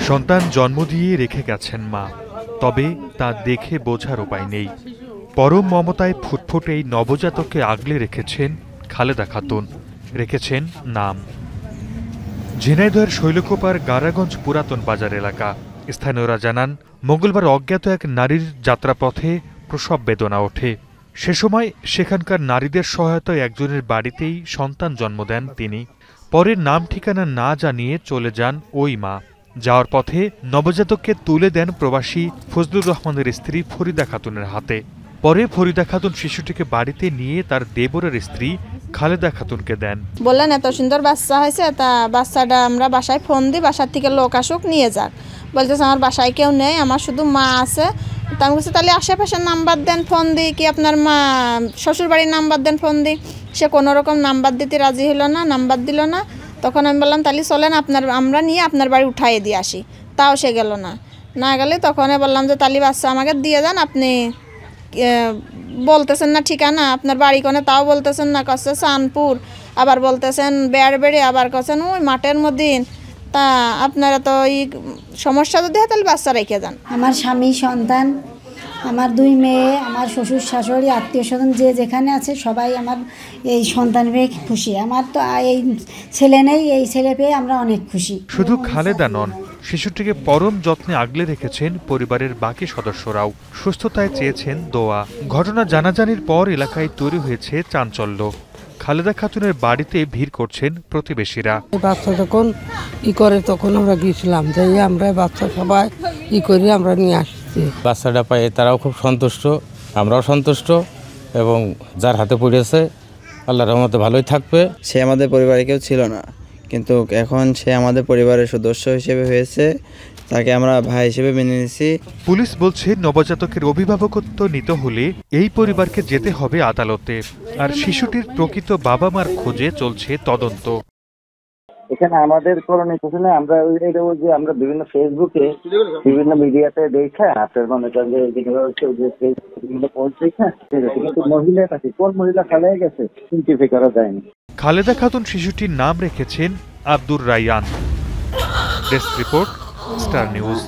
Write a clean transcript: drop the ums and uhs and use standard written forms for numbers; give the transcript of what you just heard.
সন্তান জন্ম দিয়ে রেখে গেছেন মা, তবে তা দেখে বোঝার উপায় নেই। পরম মমতায় ফুটফুটে এই নবজাতককে আগলে রেখেছেন খালেদা খাতুন, রেখেছেন নাম। ঝিনাইদহের শৈলকুপার গারাগঞ্জ পুরাতন বাজার এলাকা। স্থানীয়রা জানান, মঙ্গলবার অজ্ঞাত এক নারীর যাত্রাপথে প্রসব বেদনা ওঠে। সে সময় সেখানকার নারীদের সহায়তায় একজনের বাড়িতেই সন্তান জন্ম দেন তিনি। পরে নাম ঠিকানা না জানিয়ে চলে যান ওই মা। যাওয়ার পথে নবজাতককে তুলে দেন প্রবাসী ফজলুর রহমানের স্ত্রী ফরিদা খাতুনের হাতে। পরে ফরিদা খাতুন শিশুটিকে বাড়িতে নিয়ে তার দেবরের স্ত্রী খালেদা খাতুনকে দেন। বললেন এত সুন্দর বাচ্চা হয়েছে, তা বাচ্চাটা আমরা বাসায় ফোন দিই, বাসার থেকে লোক আসুক নিয়ে যাক। বলতেছে আমার বাসায় কেউ নেই, আমার শুধু মা আছে। তা আমি বলছি তাহলে আশেপাশের নাম্বার দেন, ফোন দিই, কি আপনার মা শ্বশুরবাড়ির নাম্বার দেন, ফোন দিই। সে কোনো রকম নাম্বার দিতে রাজি হলো না, নাম্বার দিল না। তখন আমি বললাম তাহলে চলেন আমরা নিয়ে আপনার বাড়ি উঠাইয়ে দিয়ে আসি। তাও সে গেল না গেলে তখন বললাম যে তাহলে বাচ্চা আমাকে দিয়ে যান, আপনি বলতেছেন না ঠিকানা, আপনার বাড়ি কোনে তাও বলতেছেন না, কাছে চাঁদপুর, আবার বলতেছেন বেড়বেড়ে, আবার কাছেন ওই মাঠের মধ্যে। তা আপনারা তো এই সমস্যা যদি হয় তাহলে বাচ্চা রেখে যান। আমার স্বামী, সন্তান, আমার 2 মেয়ে, আমার শ্বশুর শাশুড়ি, আত্মীয় স্বজন যে যেখানে আছে সবাই আমার এই সন্তান পেয়ে খুশি। আমার তো এই ছেলে নেই, এই ছেলে পেয়ে আমরা অনেক খুশি। শুধু খালেদা নন, শিশুটিকে পরম যত্নে আগলে রেখেছেন পরিবারের বাকি সদস্যরাও। সুস্থতায় চেয়েছেন দোয়া। ঘটনা জানাজানির পর এলাকায় তৈরি হয়েছে চাঞ্চল্য। খালেদা খাতুনের বাড়িতে ভিড় করছেন প্রতিবেশীরা। বাচ্চা যখন করে তখন আমরা গিয়েছিলাম, যাই আমরা বাচ্চা সবাই করে আমরা নিয়ে আসছি। বাচ্চাটা পাই তারাও খুব সন্তুষ্ট, আমরাও সন্তুষ্ট, এবং যার হাতে পড়েছে আল্লাহর রহমতে ভালোই থাকবে। সে আমাদের পরিবারে কেউ ছিল না, কিন্তু এখন সে আমাদের পরিবারের সদস্য হিসেবে হয়েছে। তাকে আমরা ভাই হিসেবে মেনে নিয়েছি। পুলিশ বলছে নবজাতকের অভিভাবকত্ব নিতে হলে এই পরিবারকে যেতে হবে আদালতে। আর শিশুটির প্রকৃত বাবা মার খোঁজে চলছে তদন্ত। এখানে আমাদের করণীয় কিছু না, আমরা যে আমরা বিভিন্ন ফেসবুকে বিভিন্ন মিডিয়াতে দেখে আপনার মনে করেন যে বিভিন্ন পোস্ট দেখে, কিন্তু মহিলার কাছে কোন মহিলা খালে গেছে আইডেন্টিফাই করা যায়নি। খালেদা খাতুন শিশুটির নাম রেখেছেন Abdur Rayyan. Desk report, star news.